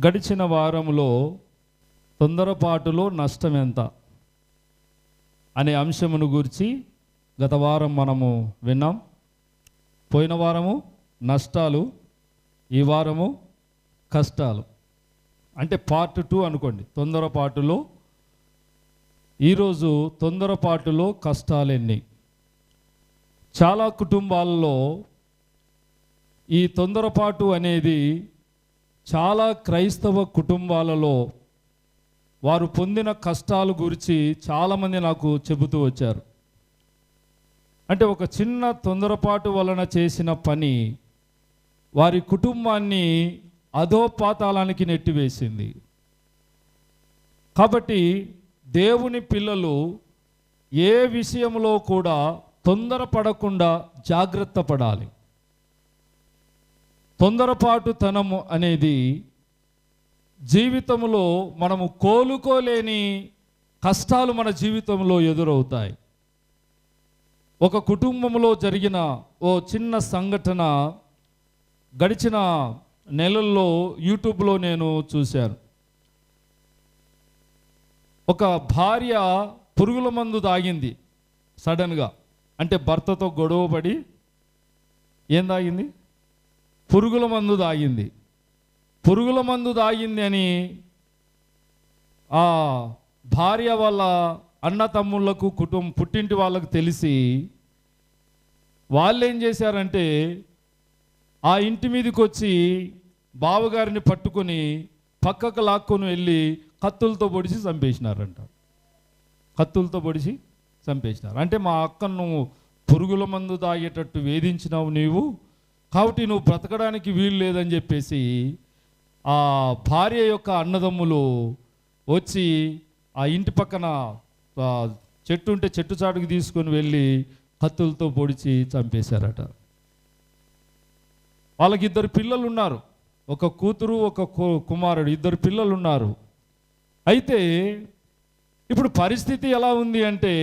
గడిచిన వారంలో తొందరపాటులో నష్టం ఎంత అనే అంశమును గురించి గత వారం మనము విన్నాం. పోయిన వారము నష్టాలు, ఈ వారము కష్టాలు. అంటే పార్ట్ 2 అనుకోండి. తొందరపాటులో ఈరోజు తొందరపాటులో కష్టాలెన్ని. చాలా కుటుంబాల్లో ఈ తొందరపాటు అనేది చాలా క్రైస్తవ కుటుంబాలలో వారు పొందిన కష్టాల గురించి చాలామంది నాకు చెబుతూ వచ్చారు. అంటే ఒక చిన్న తొందరపాటు వలన చేసిన పని వారి కుటుంబాన్ని అధోపాతాళానికి నెట్టివేసింది. కాబట్టి దేవుని పిల్లలు ఏ విషయంలో కూడా తొందరపడకుండా జాగ్రత్త పడాలి. తొందరపాటుతనము అనేది జీవితంలో మనము కోలుకోలేని కష్టాలు మన జీవితంలో ఎదురవుతాయి. ఒక కుటుంబంలో జరిగిన ఓ చిన్న సంఘటన గడిచిన నెలల్లో యూట్యూబ్లో నేను చూశాను. ఒక భార్య పురుగుల మందు తాగింది సడన్గా. అంటే భర్తతో గొడవపడి ఏం తాగింది? పురుగుల మందు తాగింది. పురుగుల మందు తాగింది అని ఆ భార్య వాళ్ళ అన్న తమ్ముళ్లకు పుట్టింటి వాళ్ళకు తెలిసి వాళ్ళు ఏం చేశారంటే ఆ ఇంటి మీదకి వచ్చి బావగారిని పట్టుకొని పక్కకు లాక్కొని వెళ్ళి కత్తులతో పొడిచి చంపేసినారంట. కత్తులతో పొడిచి చంపేసినారు. అంటే మా అక్కను నువ్వు పురుగుల మందు తాగేటట్టు వేధించినావు నీవు, కాబట్టి నువ్వు బ్రతకడానికి వీలు లేదని చెప్పేసి ఆ భార్య యొక్క అన్నదమ్ములు వచ్చి ఆ ఇంటి పక్కన చెట్టు ఉంటే చెట్టు చాటుకు తీసుకొని వెళ్ళి కత్తులతో పొడిచి చంపేశారట. వాళ్ళకి 2 పిల్లలు ఉన్నారు. ఒక కూతురు, ఒక కుమారుడు, 2 పిల్లలు ఉన్నారు. అయితే ఇప్పుడు పరిస్థితి ఎలా ఉంది అంటే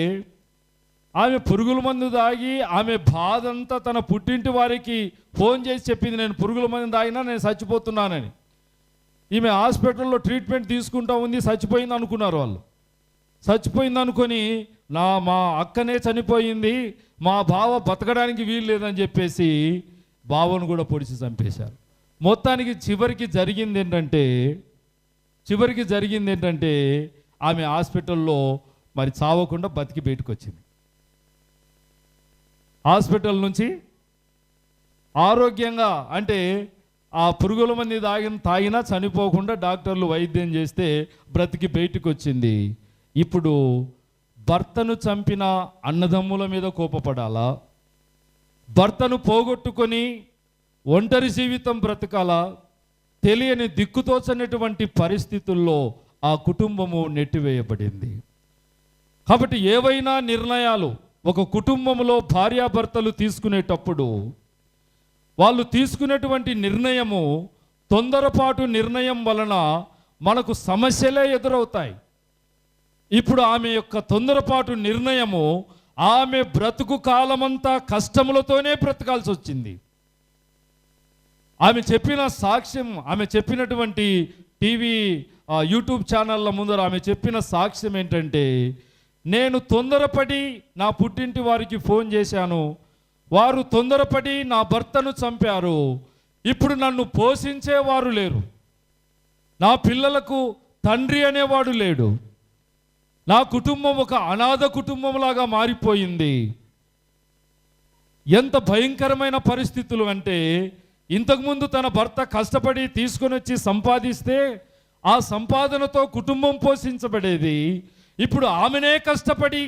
ఆమె పురుగుల మందు తాగి ఆమె బాధ అంతా తన పుట్టింటి వారికి ఫోన్ చేసి చెప్పింది, నేను పురుగుల మందు తాగినా నేను చచ్చిపోతున్నానని. ఈమె హాస్పిటల్లో ట్రీట్మెంట్ తీసుకుంటా ఉంది, చచ్చిపోయింది అనుకున్నారు వాళ్ళు. చచ్చిపోయింది అనుకొని మా అక్కనే చనిపోయింది, మా బావ బతకడానికి వీలు లేదని చెప్పేసి బావను కూడా పొడిచి చంపేశారు. మొత్తానికి చివరికి జరిగింది ఏంటంటే ఆమె హాస్పిటల్లో మరి చావకుండా బతికి బయటకు వచ్చింది. హాస్పిటల్ నుంచి ఆరోగ్యంగా, అంటే ఆ పురుగుల మంది తాగినా చనిపోకుండా డాక్టర్లు వైద్యం చేస్తే బ్రతికి బయటకు వచ్చింది. ఇప్పుడు భర్తను చంపిన అన్నదమ్ముల మీద కోపపడాలా? భర్తను పోగొట్టుకొని ఒంటరి జీవితం బ్రతకాలా? తెలియని దిక్కుతోచనటువంటి పరిస్థితుల్లో ఆ కుటుంబము నెట్టివేయబడింది. కాబట్టి ఏవైనా నిర్ణయాలు ఒక కుటుంబంలో భార్యాభర్తలు తీసుకునేటప్పుడు వాళ్ళు తీసుకునేటువంటి నిర్ణయము తొందరపాటు నిర్ణయం వలన మనకు సమస్యలే ఎదురవుతాయి. ఇప్పుడు ఆమె యొక్క తొందరపాటు నిర్ణయము ఆమె బ్రతుకు కాలమంతా కష్టములతోనే బ్రతకాల్సి వచ్చింది. ఆమె చెప్పిన సాక్ష్యం, ఆమె చెప్పినటువంటి టీవీ యూట్యూబ్ ఛానళ్ళ ముందర ఆమె చెప్పిన సాక్ష్యం ఏంటంటే, నేను తొందరపడి నా పుట్టింటి వారికి ఫోన్ చేశాను, వారు తొందరపడి నా భర్తను చంపారు, ఇప్పుడు నన్ను పోషించేవారు లేరు, నా పిల్లలకు తండ్రి అనేవాడు లేడు, నా కుటుంబం ఒక అనాథ కుటుంబంలాగా మారిపోయింది. ఎంత భయంకరమైన పరిస్థితులు అంటే, ఇంతకుముందు తన భర్త కష్టపడి తీసుకొని వచ్చి సంపాదిస్తే ఆ సంపాదనతో కుటుంబం పోషించబడేది. ఇప్పుడు ఆమెనే కష్టపడి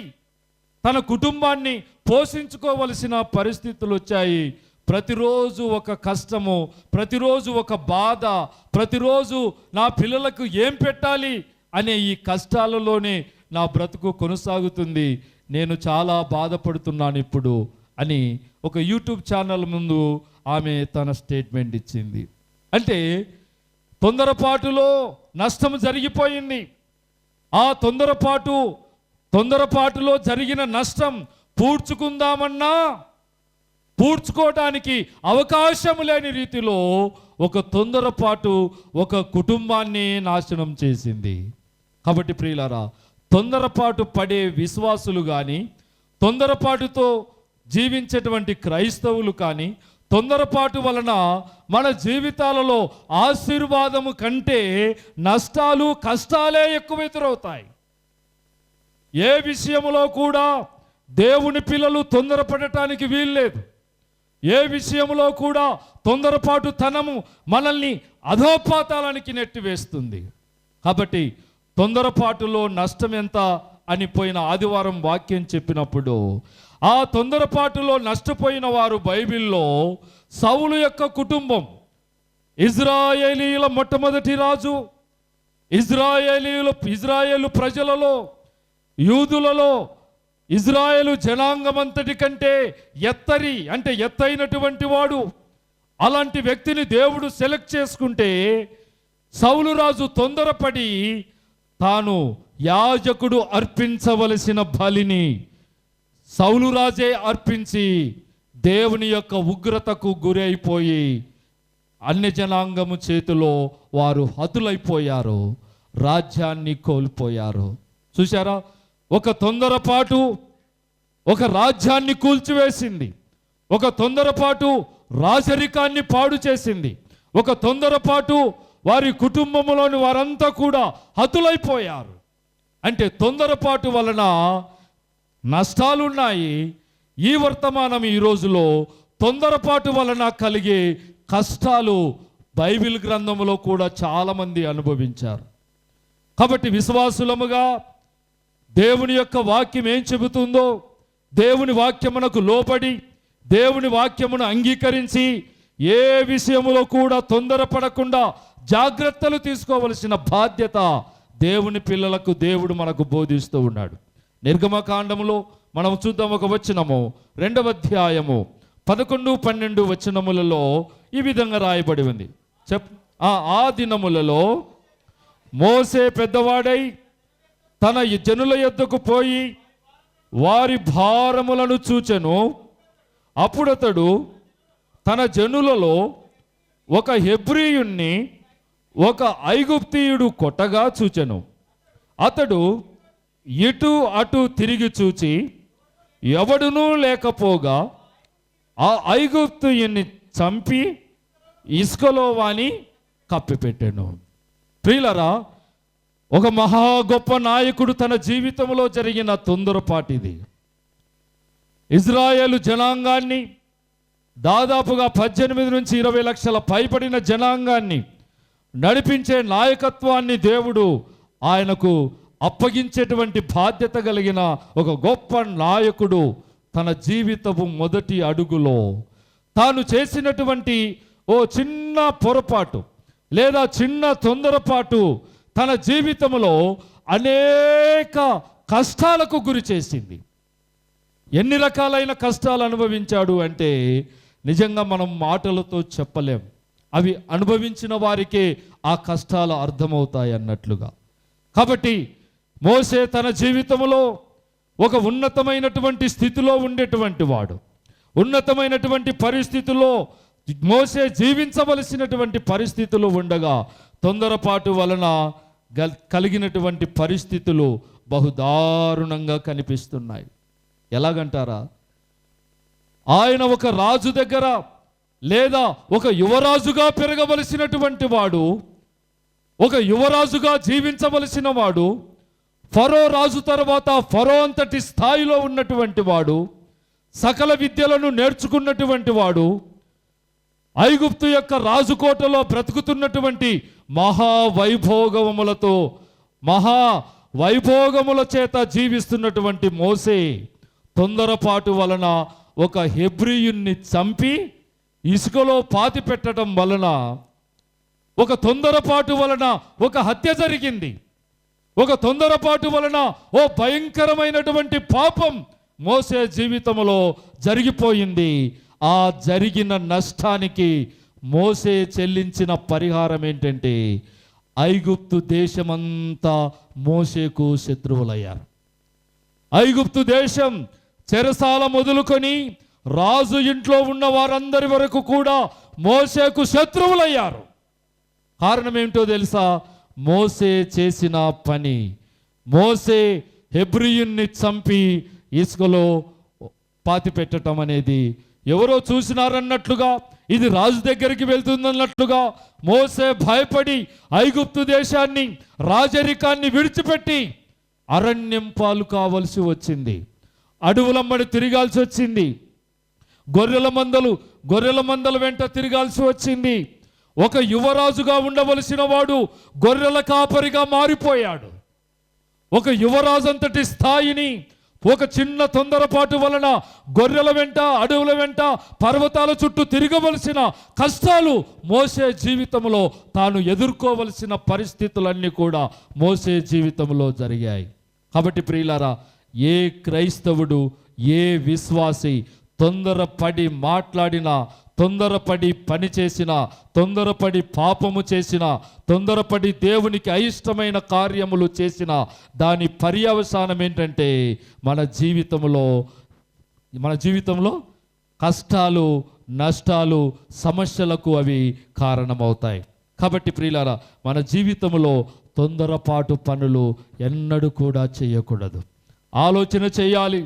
తన కుటుంబాన్ని పోషించుకోవలసిన పరిస్థితులు వచ్చాయి. ప్రతిరోజు ఒక కష్టము, ప్రతిరోజు ఒక బాధ, ప్రతిరోజు నా పిల్లలకు ఏం పెట్టాలి అనే ఈ కష్టాలలోనే నా బ్రతుకు కొనసాగుతుంది, నేను చాలా బాధపడుతున్నాను ఇప్పుడు అని ఒక యూట్యూబ్ ఛానల్ ముందు ఆమె తన స్టేట్మెంట్ ఇచ్చింది. అంటే తొందరపాటులో నష్టం జరిగిపోయింది. ఆ తొందరపాటులో జరిగిన నష్టం పూడ్చుకుందామన్నా పూడ్చుకోవడానికి అవకాశం లేని రీతిలో ఒక తొందరపాటు ఒక కుటుంబాన్ని నాశనం చేసింది. కాబట్టి ప్రియులారా, తొందరపాటు పడే విశ్వాసులు కానీ, తొందరపాటుతో జీవించేటువంటి క్రైస్తవులు కానీ, తొందరపాటు వలన మన జీవితాలలో ఆశీర్వాదము కంటే నష్టాలు, కష్టాలే ఎక్కువ ఎదురవుతాయి. ఏ విషయంలో కూడా దేవుని పిల్లలు తొందరపడటానికి వీల్లేదు. ఏ విషయంలో కూడా తొందరపాటు తనము మనల్ని అధోపాతాలానికి నెట్టివేస్తుంది. కాబట్టి తొందరపాటులో నష్టం ఎంత అని పోయిన ఆదివారం వాక్యం చెప్పినప్పుడు, ఆ తొందరపాటులో నష్టపోయిన వారు బైబిల్లో సౌలు యొక్క కుటుంబం, ఇజ్రాయేలీల మొట్టమొదటి రాజు, ఇజ్రాయేలు ప్రజలలో, యూదులలో, ఇజ్రాయేలు జనాంగమంతటి కంటే ఎత్తైనటువంటి వాడు. అలాంటి వ్యక్తిని దేవుడు సెలెక్ట్ చేసుకుంటే సౌలు రాజు తొందరపడి తాను యాజకుడు అర్పించవలసిన బలిని సౌలు రాజే అర్పించి దేవుని యొక్క ఉగ్రతకు గురైపోయి అన్య జనాంగము చేతిలో వారు హతులైపోయారు, రాజ్యాన్ని కోల్పోయారు. చూశారా, ఒక తొందరపాటు ఒక రాజ్యాన్ని కూల్చివేసింది. ఒక తొందరపాటు రాజరికాన్ని పాడు చేసింది. ఒక తొందరపాటు వారి కుటుంబంలోని వారంతా కూడా హతులైపోయారు. అంటే తొందరపాటు వలన నష్టాలున్నాయి. ఈ వర్తమానం ఈ రోజులో తొందరపాటు వలన కలిగే కష్టాలు బైబిల్ గ్రంథంలో కూడా చాలామంది అనుభవించారు. కాబట్టి విశ్వాసులముగా దేవుని యొక్క వాక్యం ఏం చెబుతుందో దేవుని వాక్యమునకు లోబడి, దేవుని వాక్యమును అంగీకరించి ఏ విషయములో కూడా తొందరపడకుండా జాగ్రత్తలు తీసుకోవలసిన బాధ్యత దేవుని పిల్లలకు దేవుడు మనకు బోధిస్తూ ఉన్నాడు. నిర్గమకాండములో మనం చూద్దాం, ఒక వచనము 2వ అధ్యాయము 11, 12 వచనములలో ఈ విధంగా రాయబడి ఉంది. ఆ దినములలో మోసే పెద్దవాడై తన జనుల యొద్దకు పోయి వారి భారములను చూచెను. అప్పుడతడు తన జనులలో ఒక హెబ్రీయుణ్ణి ఒక ఐగుప్తీయుడు కొట్టగా చూచెను. అతడు ఇటు అటు తిరిగి చూచి ఎవడునూ లేకపోగా ఆ ఐగుప్తీయుణ్ణి చంపి ఇసుకలో వాని కప్పిపెట్టెను. ప్రియులరా, ఒక మహా గొప్ప నాయకుడు తన జీవితంలో జరిగిన తొందరపాటిది. ఇజ్రాయేలు జనాంగాన్ని, దాదాపుగా 18 నుంచి 20 లక్షల పైబడిన జనాంగాన్ని నడిపించే నాయకత్వాన్ని దేవుడు ఆయనకు అప్పగించేటువంటి బాధ్యత కలిగిన ఒక గొప్ప నాయకుడు తన జీవితపు మొదటి అడుగులో తాను చేసినటువంటి ఓ చిన్న పొరపాటు లేదా చిన్న తొందరపాటు తన జీవితంలో అనేక కష్టాలకు గురి చేసింది. ఎన్ని రకాలైన కష్టాలు అనుభవించాడు అంటే నిజంగా మనం మాటలతో చెప్పలేం. అవి అనుభవించిన వారికే ఆ కష్టాలు అర్థమవుతాయి అన్నట్లుగా. కాబట్టి మోసే తన జీవితంలో ఒక ఉన్నతమైనటువంటి స్థితిలో ఉండేటువంటి వాడు. ఉన్నతమైనటువంటి పరిస్థితుల్లో మోసే జీవించవలసినటువంటి పరిస్థితులు ఉండగా తొందరపాటు వలన కలిగినటువంటి పరిస్థితులు బహుదారుణంగా కనిపిస్తున్నాయి. ఎలాగంటారా, ఆయన ఒక రాజు దగ్గర లేదా ఒక యువరాజుగా పెరగవలసినటువంటి వాడు, ఒక యువరాజుగా జీవించవలసిన వాడు, ఫరో రాజు తర్వాత ఫరో అంతటి స్థాయిలో ఉన్నటువంటి వాడు, సకల విద్యలను నేర్చుకున్నటువంటి వాడు, ఐగుప్తు యొక్క రాజుకోటలో బ్రతుకుతున్నటువంటి మహావైభోగముల చేత జీవిస్తున్నటువంటి మోసే తొందరపాటు వలన ఒక హెబ్రీయుణ్ణి చంపి ఇసుకలో పాతి పెట్టడం వలన, ఒక తొందరపాటు వలన ఒక హత్య జరిగింది. ఒక తొందరపాటు వలన ఓ భయంకరమైనటువంటి పాపం మోసే జీవితంలో జరిగిపోయింది. ఆ జరిగిన నష్టానికి మోసే చెల్లించిన పరిహారం ఏంటంటే ఐగుప్తు దేశమంతా మోసేకు శత్రువులయ్యారు. ఐగుప్తు దేశం చెరసాల మొదలుకొని రాజు ఇంట్లో ఉన్న వారందరి వరకు కూడా మోషేకు శత్రువులయ్యారు. కారణం ఏమిటో తెలుసా? మోషే చేసిన పని. మోషే హెబ్రీయుణ్ణి చంపి ఇసుకలో పాతి పెట్టడం అనేది ఎవరో చూసినారన్నట్లుగా, ఇది రాజు దగ్గరికి వెళ్తుందన్నట్లుగా మోషే భయపడి ఐగుప్తు దేశాన్ని, రాజరికాన్ని విడిచిపెట్టి అరణ్యం పాలు కావలసి వచ్చింది. అడవులమ్మడి తిరగాల్సి వచ్చింది. గొర్రెల మందల వెంట తిరగాల్సి వచ్చింది. ఒక యువరాజుగా ఉండవలసిన వాడు గొర్రెల కాపరిగా మారిపోయాడు. ఒక యువరాజు అంతటి స్థాయిని ఒక చిన్న తొందరపాటు వలన గొర్రెల వెంట, అడవుల వెంట, పర్వతాల చుట్టూ తిరగవలసిన కష్టాలు మోషే జీవితంలో తాను ఎదుర్కోవలసిన పరిస్థితులన్నీ కూడా మోషే జీవితంలో జరిగాయి. కాబట్టి ప్రియులారా, ఏ క్రైస్తవుడు, ఏ విశ్వాసి తొందరపడి మాట్లాడినా, తొందరపడి పని చేసిన, తొందరపడి పాపము చేసిన, తొందరపడి దేవునికి అయిష్టమైన కార్యములు చేసిన దాని పర్యవసానం ఏంటంటే మన జీవితంలో కష్టాలు, నష్టాలు, సమస్యలకు అవి కారణమవుతాయి. కాబట్టి ప్రియులారా, మన జీవితంలో తొందరపాటు పనులు ఎన్నడూ కూడా చేయకూడదు. ఆలోచన చేయాలి.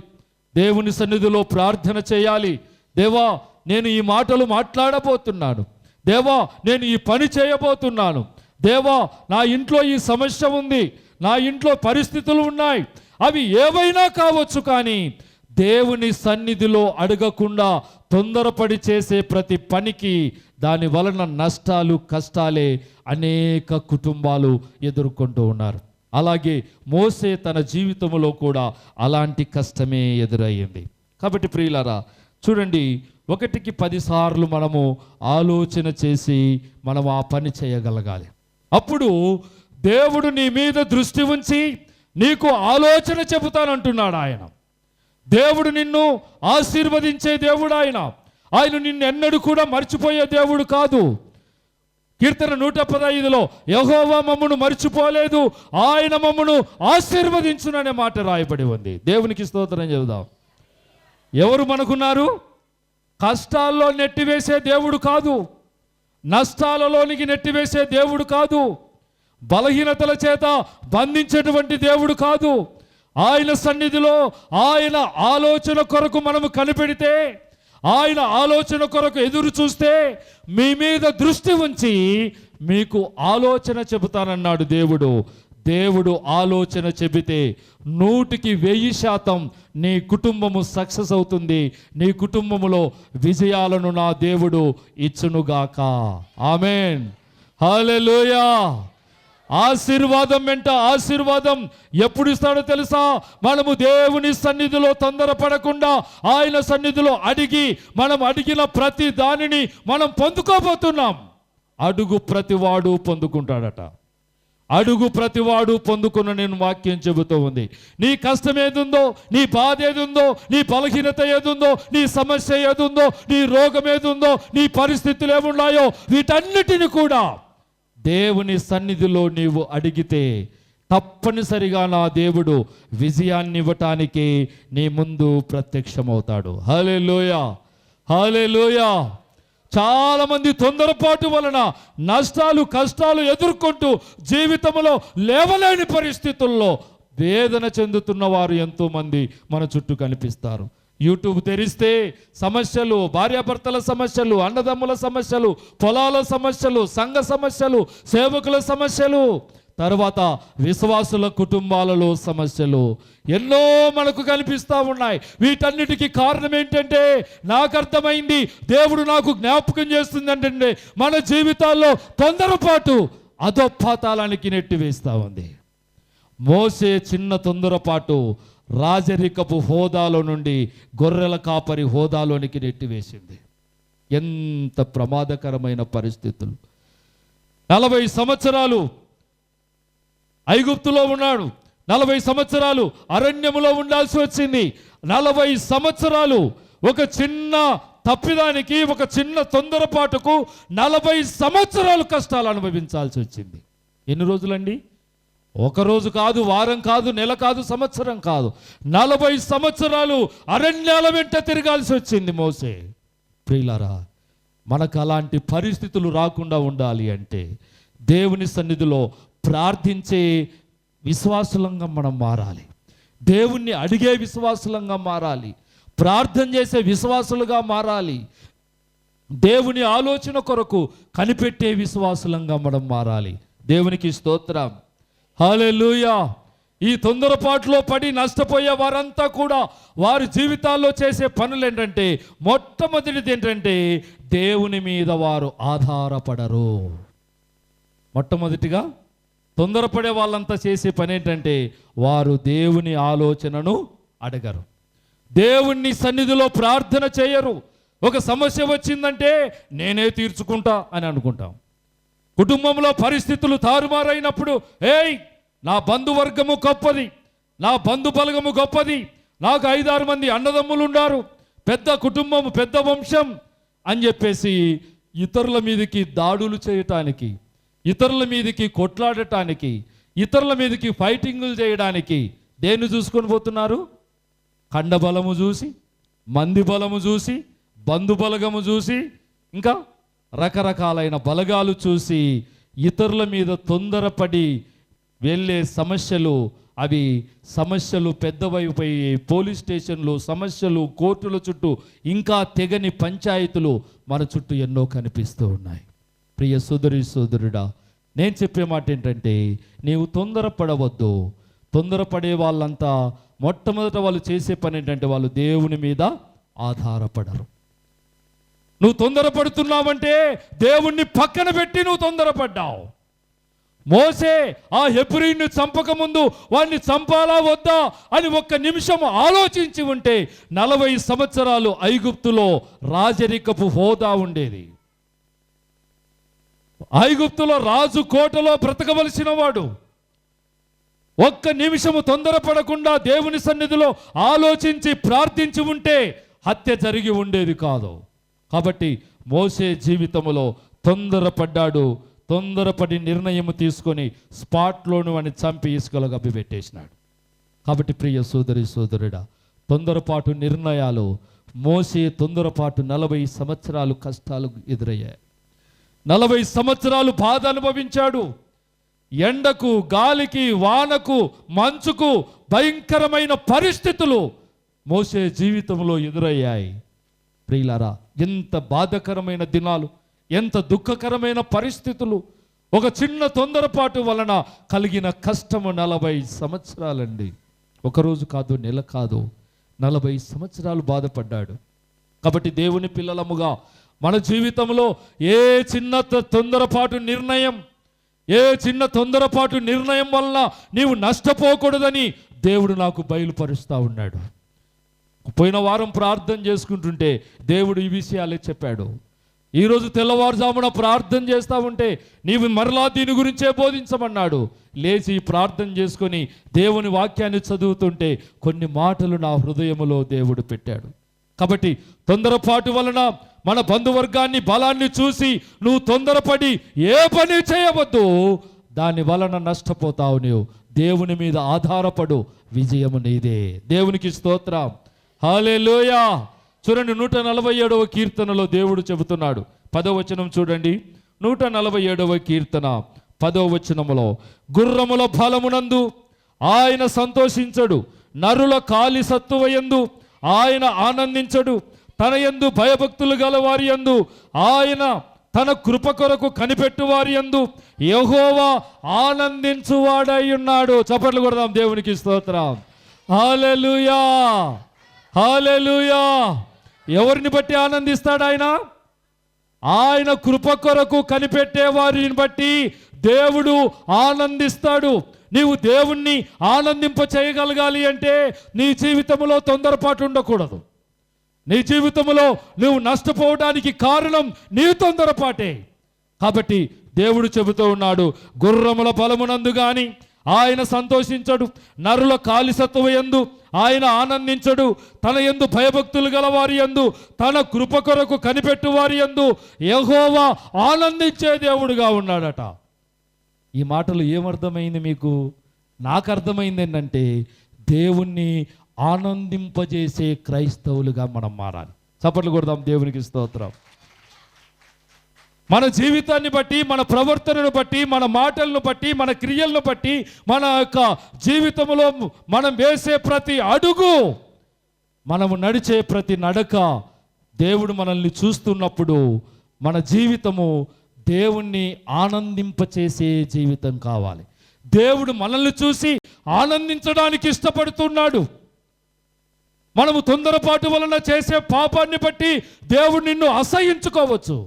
దేవుని సన్నిధిలో ప్రార్థన చేయాలి. దేవా, నేను ఈ మాటలు మాట్లాడబోతున్నాను. దేవా, నేను ఈ పని చేయబోతున్నాను. దేవా, నా ఇంట్లో ఈ సమస్య ఉంది, నా ఇంట్లో పరిస్థితులు ఉన్నాయి, అవి ఏవైనా కావచ్చు, కానీ దేవుని సన్నిధిలో అడగకుండా తొందరపడి చేసే ప్రతి పనికి దాని వలన నష్టాలు, కష్టాలే అనేక కుటుంబాలు ఎదుర్కొంటూ ఉన్నారు. అలాగే మోషే తన జీవితంలో కూడా అలాంటి కష్టమే ఎదురయ్యింది. కాబట్టి ప్రియులారా, చూడండి, 1కి 10 సార్లు మనము ఆలోచన చేసి మనం ఆ పని చేయగలగాలి. అప్పుడు దేవుడు నీ మీద దృష్టి ఉంచి నీకు ఆలోచన చెబుతానంటున్నాడు ఆయన. దేవుడు నిన్ను ఆశీర్వదించే దేవుడు ఆయన. ఆయన నిన్ను ఎన్నడూ కూడా మర్చిపోయే దేవుడు కాదు. కీర్తన 115లో యెహోవా మమ్మును మర్చిపోలేదు, ఆయన మమ్మును ఆశీర్వదించుననే మాట రాయబడి ఉంది. దేవునికి స్తోత్రం చెబుదాం. ఎవరు మనకున్నారు? కష్టాల్లో నెట్టివేసే దేవుడు కాదు, నష్టాలలోనికి నెట్టివేసే దేవుడు కాదు, బలహీనతల చేత బంధించేటువంటి దేవుడు కాదు. ఆయన సన్నిధిలో ఆయన ఆలోచన కొరకు మనము కనిపెడితే, ఆయన ఆలోచన కొరకు ఎదురు చూస్తే, మీ మీద దృష్టి ఉంచి మీకు ఆలోచన చెబుతానన్నాడు దేవుడు. దేవుడు ఆలోచన చెబితే 100కి 1000% నీ కుటుంబము సక్సెస్ అవుతుంది. నీ కుటుంబములో విజయాలను నా దేవుడు ఇచ్చునుగాక. ఆమేన్, హల్లెలూయా. ఆశీర్వాదం వెంట ఆశీర్వాదం ఎప్పుడు ఇస్తాడో తెలుసా? మనము దేవుని సన్నిధిలో తొందరపడకుండా ఆయన సన్నిధిలో అడిగి, మనం అడిగిన ప్రతి దానిని మనం పొందుకోబోతున్నాం. అడుగు ప్రతివాడు పొందుకుంటాడట. అడుగు ప్రతివాడు పొందుకున్న నేను వాక్యం చెబుతూ ఉంది. నీ కష్టం ఏదుందో, నీ బాధ ఏదుందో, నీ బలహీనత ఏదుందో, నీ సమస్య ఏదుందో, నీ రోగం ఏదుందో, నీ పరిస్థితులు ఏమున్నాయో, వీటన్నిటిని కూడా దేవుని సన్నిధిలో నీవు అడిగితే తప్పనిసరిగా నా దేవుడు విజయాన్ని ఇవ్వటానికి నీ ముందు ప్రత్యక్షమవుతాడు. హల్లెలూయా, హల్లెలూయా. చాలా మంది తొందరపాటు వలన నష్టాలు, కష్టాలు ఎదుర్కొంటూ జీవితంలో లేవలేని పరిస్థితుల్లో వేదన చెందుతున్న వారు ఎంతోమంది మన చుట్టూ కనిపిస్తారు. యూట్యూబ్ తెరిస్తే సమస్యలు, భార్యాభర్తల సమస్యలు, అన్నదమ్ముల సమస్యలు, పొలాల సమస్యలు, సంఘ సమస్యలు, సేవకుల సమస్యలు, తర్వాత విశ్వాసుల కుటుంబాలలో సమస్యలు ఎన్నో మనకు కనిపిస్తూ ఉన్నాయి. వీటన్నిటికీ కారణం ఏంటంటే, నాకు అర్థమైంది, దేవుడు నాకు జ్ఞాపకం చేస్తుంది ఏంటంటే, మన జీవితాల్లో తొందరపాటు అధోపాతాళానికి నెట్టివేస్తూ ఉంది. మోసే చిన్న తొందరపాటు రాజరికపు హోదాలో నుండి గొర్రెల కాపరి హోదాలోనికి నెట్టివేసింది. ఎంత ప్రమాదకరమైన పరిస్థితులు. 40 సంవత్సరాలు ఐగుప్తులో ఉన్నాడు, 40 సంవత్సరాలు అరణ్యములో ఉండాల్సి వచ్చింది. 40 సంవత్సరాలు ఒక చిన్న తప్పిదానికి, ఒక చిన్న తొందరపాటుకు 40 సంవత్సరాలు కష్టాలు అనుభవించాల్సి వచ్చింది. ఎన్ని రోజులండి? ఒకరోజు కాదు, వారం కాదు, నెల కాదు, సంవత్సరం కాదు, 40 సంవత్సరాలు అరణ్యాల వెంట తిరగాల్సి వచ్చింది మోసే. ప్రియులారా, మనకు అలాంటి పరిస్థితులు రాకుండా ఉండాలి అంటే దేవుని సన్నిధిలో ప్రార్థించే విశ్వాసులంగా మనం మారాలి. దేవుణ్ణి అడిగే విశ్వాసులంగా మారాలి. ప్రార్థన చేసే విశ్వాసులుగా మారాలి. దేవుని ఆలోచన కొరకు కనిపెట్టే విశ్వాసులంగా మనం మారాలి. దేవునికి స్తోత్రం. హల్లెలూయా. ఈ తొందరపాటులో పడి నష్టపోయే వారంతా కూడా వారి జీవితాల్లో చేసే పనులు ఏంటంటే, మొట్టమొదటిది ఏంటంటే దేవుని మీద వారు ఆధారపడరు. మొట్టమొదటిగా తొందరపడే వాళ్ళంతా చేసే పని ఏంటంటే వారు దేవుని ఆలోచనను అడగరు. దేవుని సన్నిధిలో ప్రార్థన చేయరు. ఒక సమస్య వచ్చిందంటే నేనే తీర్చుకుంటా అని అనుకుంటాం. కుటుంబంలో పరిస్థితులు తారుమారైనప్పుడు, ఏయ్ నా బంధువర్గము గొప్పది, నా బంధు బలగము గొప్పది, నాకు 5-6 మంది అన్నదమ్ములు ఉన్నారు, పెద్ద కుటుంబం, పెద్ద వంశం అని చెప్పేసి ఇతరుల మీదకి దాడులు చేయటానికి, ఇతరుల మీదకి కొట్లాడటానికి, ఇతరుల మీదకి ఫైటింగులు చేయడానికి దేన్ని చూసుకొని పోతున్నారు? ఖండబలము చూసి, మంది బలము చూసి, బంధు బలగము చూసి, ఇంకా రకరకాలైన బలగాలు చూసి ఇతరుల మీద తొందరపడి వెళ్ళే సమస్యలు, అవి సమస్యలు పెద్దవైపోయి పోలీస్ స్టేషన్లు, సమస్యలు కోర్టుల చుట్టూ, ఇంకా తెగని పంచాయతీలు మన చుట్టూ ఎన్నో కనిపిస్తూ ఉన్నాయి. ప్రియ సోదరుడా, నేను చెప్పే మాట ఏంటంటే నీవు తొందరపడవద్దు. తొందరపడే వాళ్ళంతా మొట్టమొదట వాళ్ళు చేసే పని ఏంటంటే వాళ్ళు దేవుని మీద ఆధారపడరు. నువ్వు తొందరపడుతున్నావంటే దేవుణ్ణి పక్కన పెట్టి నువ్వు తొందరపడ్డావు. మోసే ఆ హెబ్రీయుని చంపక ముందు వాడిని చంపాలా వద్దా అని 1 నిమిషం ఆలోచించి ఉంటే 40 సంవత్సరాలు ఐగుప్తులో రాజరికపు హోదా ఉండేది. ఐగుప్తులో రాజు కోటలో బ్రతకవలసిన వాడు 1 నిమిషము తొందరపడకుండా దేవుని సన్నిధిలో ఆలోచించి ప్రార్థించి ఉంటే హత్య జరిగి ఉండేది కాదు. కాబట్టి మోసే జీవితంలో తొందరపడ్డాడు. తొందరపడి నిర్ణయం తీసుకొని స్పాట్లోను అని చంపి ఇసుకలో గబ్బిపెట్టేసినాడు. కాబట్టి ప్రియ సోదరుడా, తొందరపాటు నిర్ణయాలు, మోసే తొందరపాటు 40 సంవత్సరాలు కష్టాలు ఎదురయ్యాయి. 40 సంవత్సరాలు బాధ అనుభవించాడు. ఎండకు, గాలికి, వానకు, మంచుకు భయంకరమైన పరిస్థితులు మోసే జీవితంలో ఎదురయ్యాయి. ప్రియులారా, ఎంత బాధకరమైన దినాలు, ఎంత దుఃఖకరమైన పరిస్థితులు, ఒక చిన్న తొందరపాటు వలన కలిగిన కష్టము 40 సంవత్సరాలండి. ఒకరోజు కాదు, నెల కాదు, 40 సంవత్సరాలు బాధపడ్డాడు. కాబట్టి దేవుని పిల్లలముగా మన జీవితంలో ఏ చిన్న తొందరపాటు నిర్ణయం వలన నీవు నష్టపోకూడదని దేవుడు నాకు బయలుపరుస్తూ ఉన్నాడు. పోయిన వారం ప్రార్థన చేసుకుంటుంటే దేవుడు ఈ విషయాలే చెప్పాడు. ఈరోజు తెల్లవారుజామున ప్రార్థన చేస్తూ ఉంటే నీవు మరలా దీని గురించే బోధించమన్నాడు. లేచి ప్రార్థన చేసుకొని దేవుని వాక్యాన్ని చదువుతుంటే కొన్ని మాటలు నా హృదయములో దేవుడు పెట్టాడు. కాబట్టి తొందరపాటు వలన మన బంధువర్గాన్ని, బలాన్ని చూసి నువ్వు తొందరపడి ఏ పని చేయవద్దు. దాని వలన నష్టపోతావు. నీవు దేవుని మీద ఆధారపడు, విజయము నీదే. దేవునికి స్తోత్రం. హల్లెలూయా. చూడండి, 147వ కీర్తనలో దేవుడు చెబుతున్నాడు. 10వ వచనం చూడండి. 147వ కీర్తన 10వ వచనములో, గుర్రముల బలమునందు ఆయన సంతోషించడు, నరుల కాలి సత్తువయందు ఆయన ఆనందించడు, తన యందు భయభక్తులు గల వారి యందు ఆయన తన కృప కొరకు కనిపెట్టు వారి యందు యెహోవా ఆనందించువాడై ఉన్నాడు. చప్పట్లు కొడదాం. దేవునికి స్తోత్రం. హల్లెలూయా, హల్లెలూయా. ఎవరిని బట్టి ఆనందిస్తాడు ఆయన? ఆయన కృప కొరకు కనిపెట్టే వారిని బట్టి దేవుడు ఆనందిస్తాడు. నీవు దేవుణ్ణి ఆనందింప చేయగలగాలి అంటే నీ జీవితంలో తొందరపాటు ఉండకూడదు. నీ జీవితంలో నువ్వు నష్టపోవడానికి కారణం నీ తొందరపాటే. కాబట్టి దేవుడు చెబుతూ ఉన్నాడు, గుర్రముల బలమునందు గాని ఆయన సంతోషించడు, నరుల కాలిసత్తువ యందు ఆయన ఆనందించడు, తన యందు భయభక్తులు గల వారి యందు తన కృప కొరకు కనిపెట్టు వారి యందు యెహోవా ఆనందించే దేవుడుగా ఉన్నాడట. ఈ మాటలు ఏమర్థమైంది మీకు? నాకు అర్థమైంది ఏంటంటే దేవుణ్ణి ఆనందింపజేసే క్రైస్తవులుగా మనం మారాలి. చప్పట్లు కొడదాం, దేవునికి స్తోత్రం. మన జీవితాన్ని బట్టి, మన ప్రవర్తనను బట్టి, మన మాటలను బట్టి, మన క్రియలను బట్టి, మన యొక్క జీవితంలో మనం వేసే ప్రతి అడుగు, మనము నడిచే ప్రతి నడక దేవుడు మనల్ని చూస్తున్నప్పుడు మన జీవితము దేవుణ్ణి ఆనందింపచేసే జీవితం కావాలి. దేవుడు మనల్ని చూసి ఆనందించడానికి ఇష్టపడుతున్నాడు. మనము తొందరపాటు వలన చేసే పాపాన్ని బట్టి దేవుడు నిన్ను అసహించుకోవచ్చు.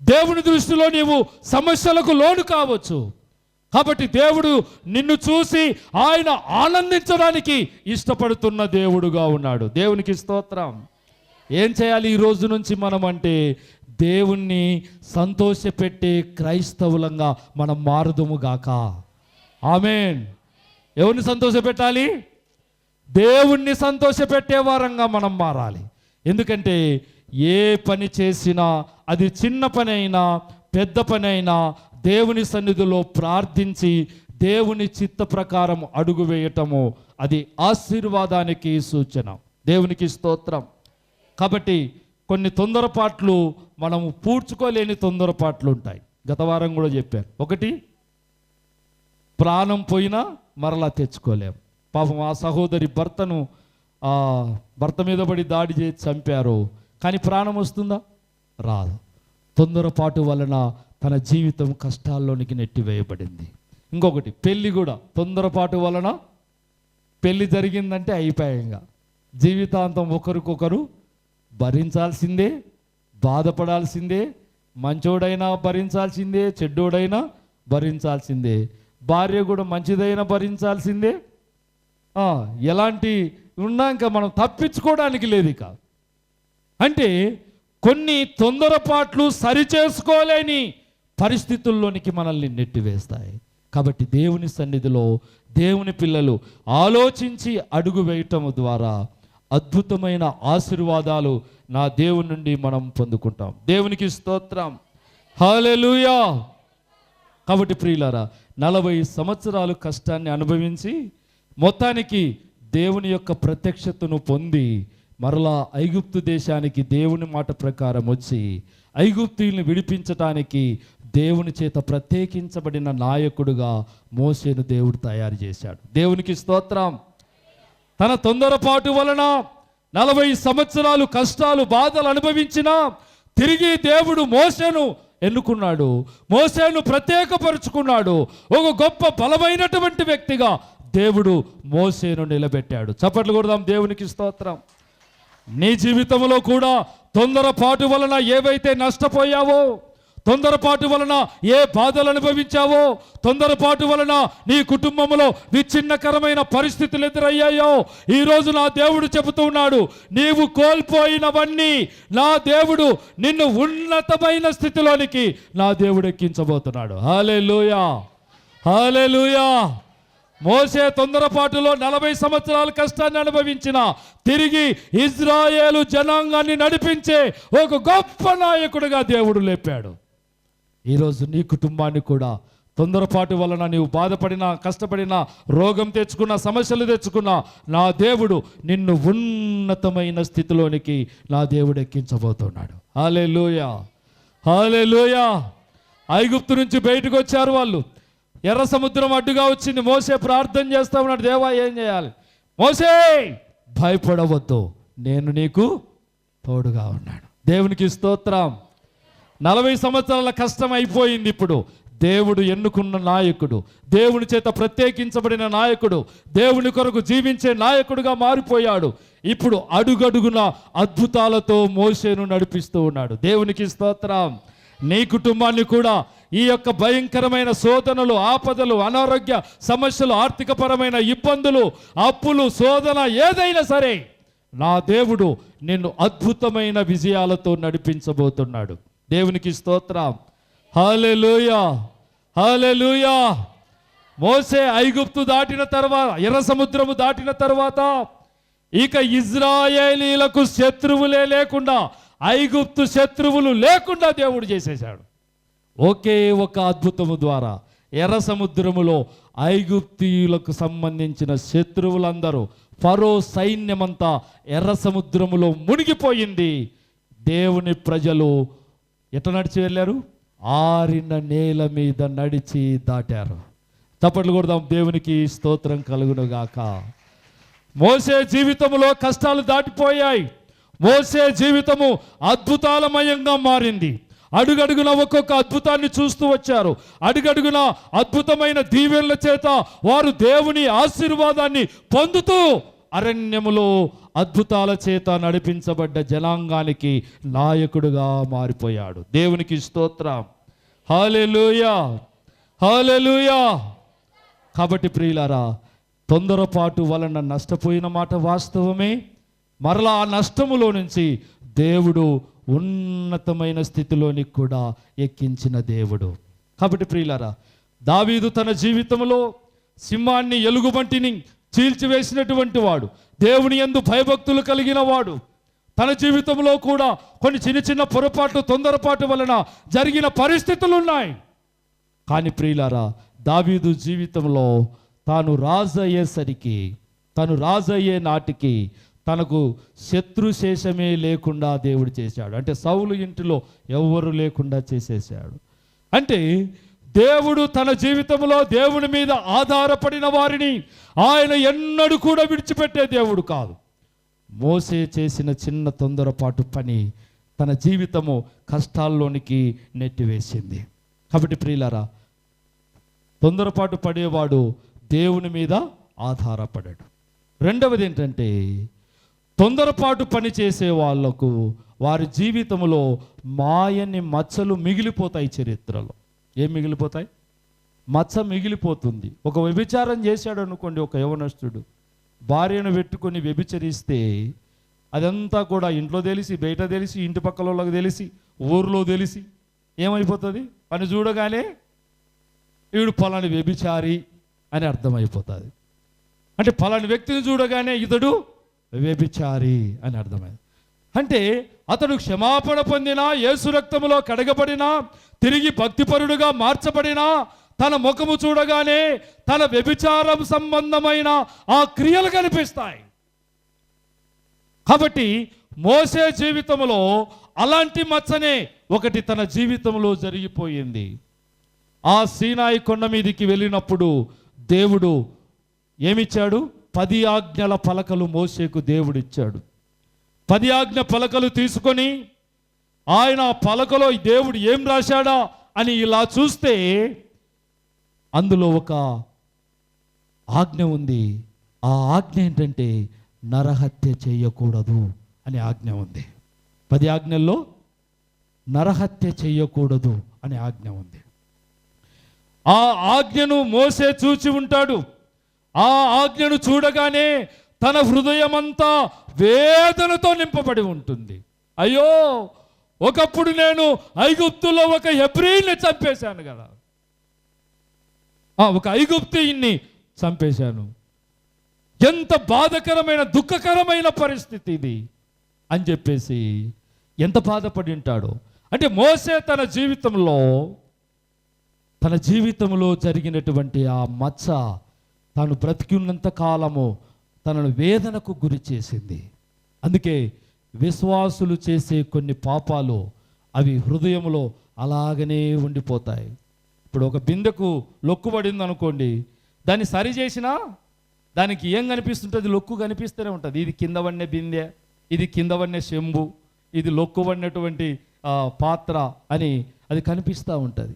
దేవుని దృష్టిలో నీవు సమస్యలకు లోను కావచ్చు. కాబట్టి దేవుడు నిన్ను చూసి ఆయన ఆనందించడానికి ఇష్టపడుతున్న దేవుడుగా ఉన్నాడు. దేవునికి స్తోత్రం. ఏం చేయాలి ఈ రోజు నుంచి మనం అంటే దేవుణ్ణి సంతోషపెట్టే క్రైస్తవులంగా మనం మారుదుము గాక. ఆమేన్. ఎవరిని సంతోషపెట్టాలి? దేవుణ్ణి సంతోషపెట్టే వారంగా మనం మారాలి. ఎందుకంటే ఏ పని చేసినా, అది చిన్న పని అయినా పెద్ద పని అయినా, దేవుని సన్నిధిలో ప్రార్థించి దేవుని చిత్త ప్రకారం అడుగు వేయటము అది ఆశీర్వాదానికి సూచన. దేవునికి స్తోత్రం. కాబట్టి కొన్ని తొందరపాట్లు మనము పూడ్చుకోలేని తొందరపాట్లు ఉంటాయి. గత వారం కూడా చెప్పారు. ఒకటి, ప్రాణం పోయినా మరలా తెచ్చుకోలేము. పాపం ఆ సహోదరి భర్త మీద పడి దాడి చేసి చంపారు, కానీ ప్రాణం వస్తుందా? రాదు. తొందరపాటు వలన తన జీవితం కష్టాల్లోనికి నెట్టివేయబడింది. ఇంకొకటి, పెళ్ళి కూడా తొందరపాటు వలన పెళ్ళి జరిగిందంటే అయిపోయాక జీవితాంతం ఒకరికొకరు భరించాల్సిందే, బాధపడాల్సిందే. మంచోడైనా భరించాల్సిందే, చెడ్డోడైనా భరించాల్సిందే. భార్య కూడా మంచిదైనా భరించాల్సిందే. ఎలాంటి ఉన్నా ఇంకా మనం తప్పించుకోవడానికి లేదు. ఇక అంటే కొన్ని తొందరపాట్లు సరిచేసుకోలేని పరిస్థితుల్లోనికి మనల్ని నెట్టివేస్తాయి. కాబట్టి దేవుని సన్నిధిలో దేవుని పిల్లలు ఆలోచించి అడుగు వేయటం ద్వారా అద్భుతమైన ఆశీర్వాదాలు నా దేవుని నుండి మనం పొందుకుంటాం. దేవునికి స్తోత్రం. హల్లెలూయా. కాబట్టి ప్రియులారా, 40 సంవత్సరాలు కష్టాన్ని అనుభవించి మొత్తానికి దేవుని యొక్క ప్రత్యక్షతను పొంది మరలా ఐగుప్తు దేశానికి దేవుని మాట ప్రకారం వచ్చి ఐగుప్తీయుల్ని విడిపించటానికి దేవుని చేత ప్రత్యేకించబడిన నాయకుడుగా మోషేను దేవుడు తయారు చేశాడు. దేవునికి స్తోత్రం. తన తొందరపాటు వలన 40 సంవత్సరాలు కష్టాలు, బాధలు అనుభవించినా తిరిగి దేవుడు మోషేను ఎన్నుకున్నాడు. మోషేను ప్రత్యేకపరుచుకున్నాడు. ఒక గొప్ప బలమైనటువంటి వ్యక్తిగా దేవుడు మోషేను నిలబెట్టాడు. చప్పట్లు కొడదాం, దేవునికి స్తోత్రం. నీ జీవితంలో కూడా తొందరపాటు వలన ఏవైతే నష్టపోయావో, తొందరపాటు వలన ఏ బాధలు అనుభవించావో, తొందరపాటు వలన నీ కుటుంబంలో విచ్ఛిన్నకరమైన పరిస్థితులు ఎదురయ్యాయో, ఈరోజు నా దేవుడు చెబుతూ ఉన్నాడు, నీవు కోల్పోయినవన్నీ నా దేవుడు నిన్ను ఉన్నతమైన స్థితిలోనికి నా దేవుడు ఎక్కించబోతున్నాడు. హల్లెలూయా, హల్లెలూయా. మోషే తొందరపాటులో 40 సంవత్సరాల కష్టాన్ని అనుభవించిన తిరిగి ఇజ్రాయేలు జనాంగాన్ని నడిపించే ఒక గొప్ప నాయకుడిగా దేవుడు లేపాడు. ఈరోజు నీ కుటుంబాన్ని కూడా తొందరపాటు వలన నీవు బాధపడినా, కష్టపడినా, రోగం తెచ్చుకున్నా, సమస్యలు తెచ్చుకున్నా, నా దేవుడు నిన్ను ఉన్నతమైన స్థితిలోనికి నా దేవుడు ఎక్కించబోతున్నాడు. హల్లెలూయా, హల్లెలూయా. ఐగుప్తు నుంచి బయటకు వచ్చారు వాళ్ళు. ఎర్ర సముద్రం అడ్డుగా వచ్చింది. మోసే ప్రార్థన చేస్తా ఉన్నాడు, దేవా ఏం చేయాలి? మోసే భయపడవద్దు, నేను నీకు తోడుగా ఉన్నాడు. దేవునికి స్తోత్రం. 40 సంవత్సరాల కష్టం అయిపోయింది. ఇప్పుడు దేవుడు ఎన్నుకున్న నాయకుడు, దేవుని చేత ప్రత్యేకించబడిన నాయకుడు, దేవుని కొరకు జీవించే నాయకుడుగా మారిపోయాడు. ఇప్పుడు అడుగడుగున అద్భుతాలతో మోషేను నడిపిస్తూ ఉన్నాడు. దేవునికి స్తోత్రం. నీ కుటుంబాన్ని కూడా ఈ యొక్క భయంకరమైన శోధనలు, ఆపదలు, అనారోగ్య సమస్యలు, ఆర్థికపరమైన ఇబ్బందులు, అప్పులు, శోధన ఏదైనా సరే నా దేవుడు నిన్ను అద్భుతమైన విజయాలతో నడిపించబోతున్నాడు. దేవునికి స్తోత్రం. హల్లెలూయా, హల్లెలూయా. మోసే ఐగుప్తు దాటిన తర్వాత, ఎర్ర సముద్రము దాటిన తర్వాత ఇక ఇజ్రాయేలీలకు శత్రువులే లేకుండా, ఐగుప్తు శత్రువులు లేకుండా దేవుడు చేసేశాడు. ఒకే ఒక అద్భుతము ద్వారా ఎర్ర సముద్రములో ఐగుప్తీయులకు సంబంధించిన శత్రువులందరూ, ఫరో సైన్యమంతా ఎర్ర సముద్రములో మునిగిపోయింది. దేవుని ప్రజలు ఎట్లా నడిచి వెళ్ళారు? ఆరిన నేల మీద నడిచి దాటారు. చప్పట్లు కొడదాం, దేవునికి స్తోత్రం కలుగునుగాక. మోసే జీవితంలో కష్టాలు దాటిపోయాయి. మోసే జీవితము అద్భుతాలమయంగా మారింది. అడుగడుగున ఒక్కొక్క అద్భుతాన్ని చూస్తూ వచ్చారు. అడుగడుగున అద్భుతమైన దీవెనల చేత వారు దేవుని ఆశీర్వాదాన్ని పొందుతూ అరణ్యములో అద్భుతాల చేత నడిపించబడ్డ జనాంగానికి నాయకుడుగా మారిపోయాడు. దేవునికి స్తోత్రం. హల్లెలూయా, హల్లెలూయా. కాబట్టి ప్రియులారా, తొందరపాటు వలన నష్టపోయిన మాట వాస్తవమే. మరలా ఆ నష్టములో నుంచి దేవుడు ఉన్నతమైన స్థితిలోనికి కూడా ఎక్కించిన దేవుడు. కాబట్టి ప్రియులారా, దావీదు తన జీవితంలో సింహాన్ని, ఎలుగుబంటిని చీల్చివేసినటువంటి వాడు, దేవుని యందు భయభక్తులు కలిగిన వాడు. తన జీవితంలో కూడా కొన్ని చిన్న చిన్న పొరపాట్లు, తొందరపాటు వలన జరిగిన పరిస్థితులు ఉన్నాయి. కానీ ప్రియులారా, దావీదు జీవితంలో తాను రాజయ్యేసరికి, తను రాజయ్యే నాటికి తనకు శత్రుశేషమే లేకుండా దేవుడు చేశాడు. అంటే సౌలు ఇంటిలో ఎవ్వరు లేకుండా చేసేసాడు. అంటే దేవుడు తన జీవితంలో దేవుని మీద ఆధారపడిన వారిని ఆయన ఎన్నడూ కూడా విడిచిపెట్టే దేవుడు కాదు. మోసే చేసిన చిన్న తొందరపాటు పని తన జీవితము కష్టాల్లోనికి నెట్టివేసింది. కాబట్టి ప్రియులారా, తొందరపాటు పడేవాడు దేవుని మీద ఆధారపడాడు. రెండవది ఏంటంటే, తొందరపాటు పని చేసే వాళ్లకు వారి జీవితంలో మాయని మచ్చలు మిగిలిపోతాయి. చరిత్రలో ఏం మిగిలిపోతాయి? మచ్చ మిగిలిపోతుంది. ఒక వ్యభిచారం చేశాడు అనుకోండి, ఒక యవనస్తుడు భార్యను పెట్టుకొని వ్యభిచరిస్తే అదంతా కూడా ఇంట్లో తెలిసి, బయట తెలిసి, ఇంటి పక్కల వాళ్ళకి తెలిసి, ఊర్లో తెలిసి ఏమైపోతుంది? అని చూడగానే వీడు పలాని వ్యభిచారి అని అర్థమైపోతుంది. అంటే పలాని వ్యక్తిని చూడగానే ఇతడు వ్యభిచారి అని అర్థమైంది. అంటే అతడు క్షమాపణ పొందినా, యేసు రక్తములో కడగబడినా, తిరిగి భక్తిపరుడుగా మార్చబడినా, తన ముఖము చూడగానే తన వ్యభిచారం సంబంధమైన ఆ క్రియలు కనిపిస్తాయి. కాబట్టి మోసే జీవితంలో అలాంటి మచ్చనే ఒకటి తన జీవితంలో జరిగిపోయింది. ఆ సీనాయి కొండ మీదికి వెళ్ళినప్పుడు దేవుడు ఏమిచ్చాడు? 10 ఆజ్ఞల పలకలు మోసేకు దేవుడిచ్చాడు. 10 ఆజ్ఞ పలకలు తీసుకొని ఆయన ఆ పలకలో దేవుడు ఏం రాశాడా అని ఇలా చూస్తే అందులో ఒక ఆజ్ఞ ఉంది. ఆ ఆజ్ఞ ఏంటంటే నరహత్య చేయకూడదు అనే ఆజ్ఞ ఉంది. 10 ఆజ్ఞల్లో నరహత్య చేయకూడదు అనే ఆజ్ఞ ఉంది. ఆ ఆజ్ఞను మోసే చూచి ఉంటాడు. ఆ ఆజ్ఞను చూడగానే తన హృదయమంతా వేదనతో నింపబడి ఉంటుంది. అయ్యో, ఒకప్పుడు నేను ఐగుప్తులో ఒక హెబ్రీని చంపేశాను కదా, ఒక ఐగుప్తీయుణ్ణి చంపేశాను. ఎంత బాధకరమైన, దుఃఖకరమైన పరిస్థితి ఇది అని చెప్పేసి ఎంత బాధపడి ఉంటాడో. అంటే మోసే తన జీవితంలో జరిగినటువంటి ఆ మచ్చ తాను బ్రతికి ఉన్నంత కాలము తనను వేదనకు గురి చేసింది. అందుకే విశ్వాసులు చేసే కొన్ని పాపాలు అవి హృదయంలో అలాగనే ఉండిపోతాయి. ఇప్పుడు ఒక బిందెకు లొక్కుబడింది అనుకోండి, దాన్ని సరి చేసినా దానికి ఏం కనిపిస్తుంటుంది? లొక్కు కనిపిస్తూనే ఉంటుంది. ఇది కింద పడిన బిందె, ఇది కింద పడిన చెంబు, ఇది లొక్కు పడినటువంటి పాత్ర అని అది కనిపిస్తూ ఉంటుంది.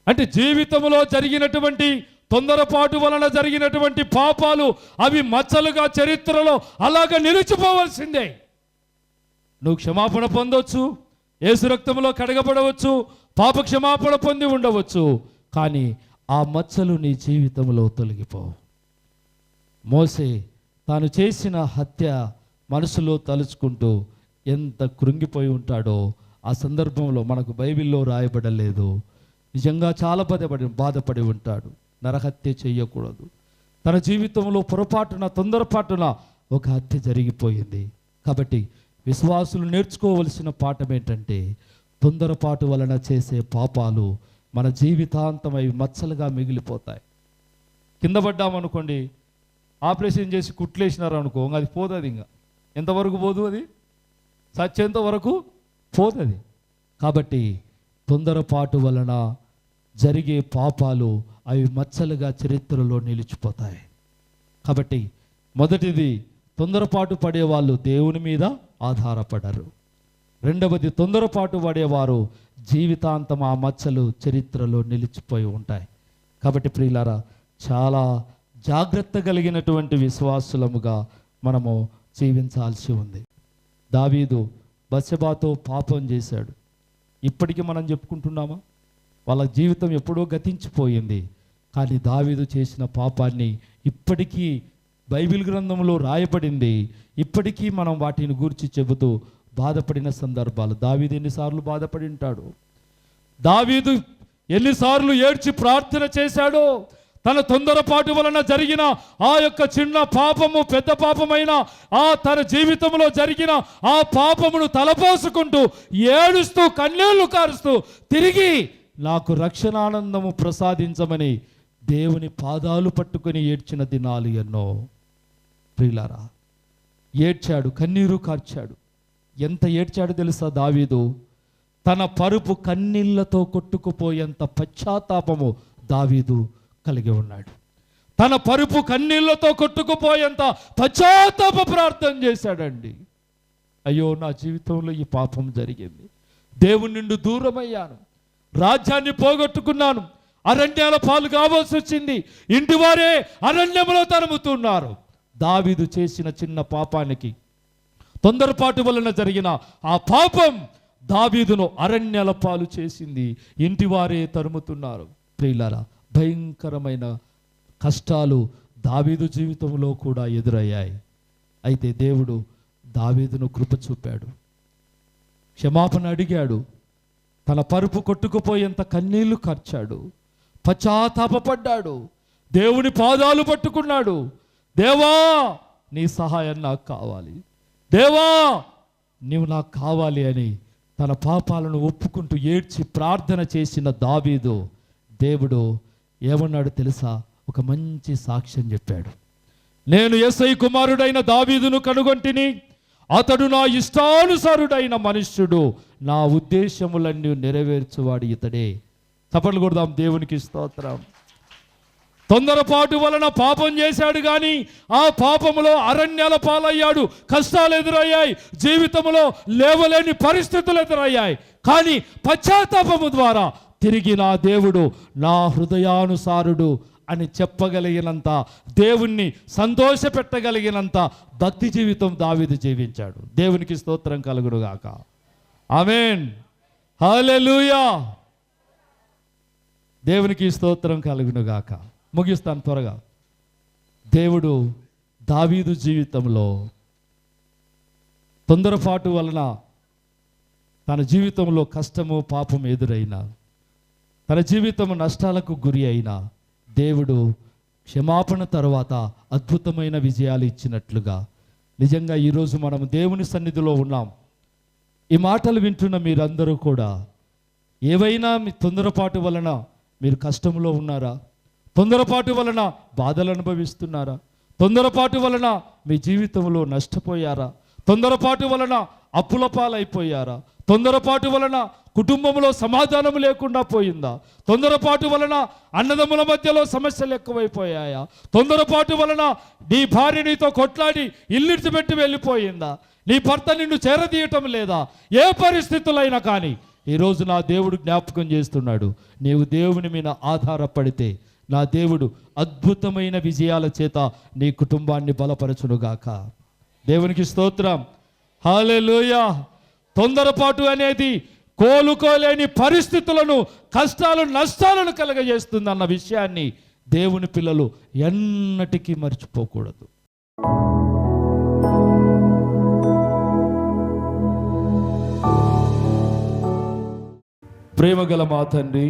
అంటే జీవితంలో జరిగినటువంటి తొందరపాటు వలన జరిగినటువంటి పాపాలు అవి మచ్చలుగా చరిత్రలో అలాగ నిలిచిపోవలసిందే. నువ్వు క్షమాపణ పొందవచ్చు, యేసు రక్తంలో కడగబడవచ్చు, పాప క్షమాపణ పొంది ఉండవచ్చు, కానీ ఆ మచ్చలు నీ జీవితంలో తొలగిపోవు. మోసే తాను చేసిన హత్య మనసులో తలుచుకుంటూ ఎంత కృంగిపోయి ఉంటాడో ఆ సందర్భంలో మనకు బైబిల్లో రాయబడలేదు. నిజంగా చాలా బాధపడి ఉంటాడు. నరహత్య చెయ్యకూడదు. తన జీవితంలో పొరపాటున, తొందరపాటున ఒక హత్య జరిగిపోయింది. కాబట్టి విశ్వాసులు నేర్చుకోవలసిన పాఠం ఏంటంటే, తొందరపాటు వలన చేసే పాపాలు మన జీవితాంతం అవి మచ్చలుగా మిగిలిపోతాయి. కింద పడ్డామనుకోండి, ఆపరేషన్ చేసి కుట్లేసినారు అనుకో, అది పోతుంది. ఇంకా ఎంతవరకు పోదు, అది చచ్చేంత వరకు పోతుంది. కాబట్టి తొందరపాటు వలన జరిగే పాపాలు అవి మచ్చలుగా చరిత్రలో నిలిచిపోతాయి. కాబట్టి మొదటిది, తొందరపాటు పడేవాళ్ళు దేవుని మీద ఆధారపడరు. రెండవది, తొందరపాటు పడేవారు జీవితాంతం ఆ మచ్చలు చరిత్రలో నిలిచిపోయి ఉంటాయి. కాబట్టి ప్రియులారా, చాలా జాగ్రత్త కలిగినటువంటి విశ్వాసులముగా మనము జీవించాల్సి ఉంది. దావీదు బత్షెబాతో పాపం చేశాడు. ఇప్పటికీ మనం చెప్పుకుంటున్నామా? వాళ్ళ జీవితం ఎప్పుడో గతించిపోయింది. కానీ దావీదు చేసిన పాపాన్ని ఇప్పటికీ బైబిల్ గ్రంథంలో రాయబడింది. ఇప్పటికీ మనం వాటిని గురించి చెబుతూ బాధపడిన సందర్భాలు. దావీదు ఎన్నిసార్లు బాధపడి ఉంటాడు, దావీదు ఎన్నిసార్లు ఏడ్చి ప్రార్థన చేశాడో. తన తొందరపాటు వలన జరిగిన ఆ యొక్క చిన్న పాపము పెద్ద పాపమైన ఆ తన జీవితంలో జరిగిన ఆ పాపమును తలపోసుకుంటూ ఏడుస్తూ కన్నీళ్లు కారుస్తూ తిరిగి నాకు రక్షణానందము ప్రసాదించమని దేవుని పాదాలు పట్టుకొని ఏడ్చిన దినాలు ఎన్నో. ప్రియులారా, ఏడ్చాడు, కన్నీరు కార్చాడు. ఎంత ఏడ్చాడు తెలుసా దావీదు? తన పరుపు కన్నీళ్లతో కొట్టుకుపోయేంత పశ్చాత్తాపము దావీదు కలిగి ఉన్నాడు. తన పరుపు కన్నీళ్లతో కొట్టుకుపోయేంత పశ్చాత్తాప ప్రార్థన చేశాడండి. అయ్యో, నా జీవితంలో ఈ పాపం జరిగింది, దేవుని నుండి దూరమయ్యాను, రాజ్యాన్ని పోగొట్టుకున్నాను, అరణ్యాల పాలు కావాల్సి వచ్చింది, ఇంటి వారే అరణ్యంలో తరుముతున్నారు. దావీదు చేసిన చిన్న పాపానికి, తొందరపాటు వలన జరిగిన ఆ పాపం దావీదును అరణ్యాల పాలు చేసింది, ఇంటి వారే తరుముతున్నారు. ప్రియులారా, భయంకరమైన కష్టాలు దావీదు జీవితంలో కూడా ఎదురయ్యాయి. అయితే దేవుడు దావీదును కృప చూపాడు, క్షమాపణ అడిగాడు, తన పరుపు కొట్టుకుపోయేంత కన్నీళ్లు కార్చాడు, పశ్చాత్తాపపడ్డాడు, దేవుని పాదాలు పట్టుకున్నాడు. దేవా, నీ సహాయం నాకు కావాలి, దేవా నీవు నాకు కావాలి అని తన పాపాలను ఒప్పుకుంటూ ఏడ్చి ప్రార్థన చేసిన దావీదు దేవుడు ఏమన్నాడు తెలుసా? ఒక మంచి సాక్ష్యం చెప్పాడు. నేను యేసయ్య కుమారుడైన దావీదును కనుగొంటిని, అతడు నా ఇష్టానుసారుడైన మనుష్యుడు, నా ఉద్దేశములన్నీ నెరవేర్చువాడు ఇతడే. చప్పట్లు కొడదాం, దేవునికి స్తోత్రం. తొందరపాటు వలన పాపం చేశాడు, కానీ ఆ పాపములో అరణ్యాల పాలయ్యాడు, కష్టాలు ఎదురయ్యాయి, జీవితంలో లేవలేని పరిస్థితులు ఎదురయ్యాయి. కానీ పశ్చాత్తాపము ద్వారా తిరిగి నా దేవుడు నా హృదయానుసారుడు అని చెప్పగలిగినంత, దేవుణ్ణి సంతోషపెట్టగలిగినంత భక్తి జీవితం దావీదు జీవించాడు. దేవునికి స్తోత్రం కలుగునుగాక. ఆమేన్, హల్లెలూయా. దేవునికి స్తోత్రం కలుగునుగాక. ముగిస్తాను త్వరగా. దేవుడు దావీదు జీవితంలో తొందరపాటు వలన తన జీవితంలో కష్టము పాపం ఎదురైనా, తన జీవితము నష్టాలకు గురి అయినా, దేవుడు క్షమాపణ తర్వాత అద్భుతమైన విజయాలు ఇచ్చినట్లుగా నిజంగా ఈరోజు మనం దేవుని సన్నిధిలో ఉన్నాం. ఈ మాటలు వింటున్న మీరందరూ కూడా ఏవైనా మీ తొందరపాటు వలన మీరు కష్టంలో ఉన్నారా? తొందరపాటు వలన బాధలు అనుభవిస్తున్నారా? తొందరపాటు వలన మీ జీవితంలో నష్టపోయారా? తొందరపాటు వలన అప్పుల పాలైపోయారా? తొందరపాటు వలన కుటుంబంలో సమాధానం లేకుండా పోయిందా? తొందరపాటు వలన అన్నదమ్ముల మధ్యలో సమస్యలు ఎక్కువైపోయాయా? తొందరపాటు వలన నీ భార్య నీతో కొట్లాడి ఇల్లిడిచిపెట్టి వెళ్ళిపోయిందా? నీ భర్త నిన్ను చేరదీయటం లేదా? ఏ పరిస్థితులైనా కానీ ఈరోజు నా దేవుడు జ్ఞాపకం చేస్తున్నాడు, నీవు దేవుని మీద ఆధారపడితే నా దేవుడు అద్భుతమైన విజయాల చేత నీ కుటుంబాన్ని బలపరచునుగాక. దేవునికి స్తోత్రం, హల్లెలూయా. తొందరపాటు అనేది కోలుకోలేని పరిస్థితులను, కష్టాలు, నష్టాలను కలుగజేస్తుంది అన్న విషయాన్ని దేవుని పిల్లలు ఎన్నటికీ మర్చిపోకూడదు. ప్రేమగల మా తండ్రి,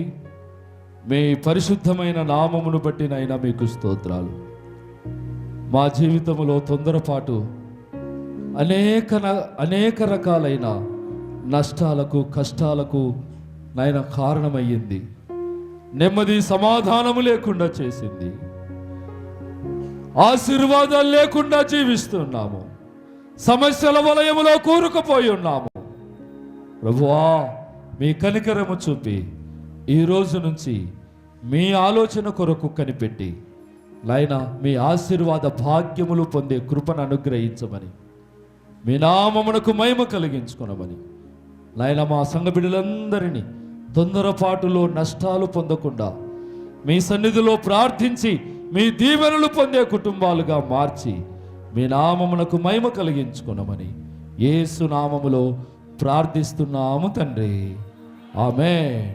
మీ పరిశుద్ధమైన నామమును బట్టి నైనా మీకు స్తోత్రాలు. మా జీవితంలో తొందరపాటు అనేక రకాలైన నష్టాలకు, కష్టాలకు నైనా కారణమయ్యింది. నెమ్మది, సమాధానము లేకుండా చేసింది. ఆశీర్వాదాలు లేకుండా జీవిస్తున్నాము, సమస్యల వలయములో కూరుకుపోయి ఉన్నాము. ప్రభువా, మీ కనికరము చూపి ఈ రోజు నుంచి మీ ఆలోచన కొరకు కనిపెట్టి నాయనా మీ ఆశీర్వాద భాగ్యములు పొందే కృపను అనుగ్రహించమని, మీ నామమునకు మహిమ కలిగించుకునమని నాయనా మా సంఘ బిడ్డలందరినీ తొందరపాటులో నష్టాలు పొందకుండా మీ సన్నిధిలో ప్రార్థించి మీ దీవెనలు పొందే కుటుంబాలుగా మార్చి మీ నామమునకు మహిమ కలిగించుకునమని యేసు నామములో ప్రార్థిస్తున్నాము తండ్రి. ఆమేన్.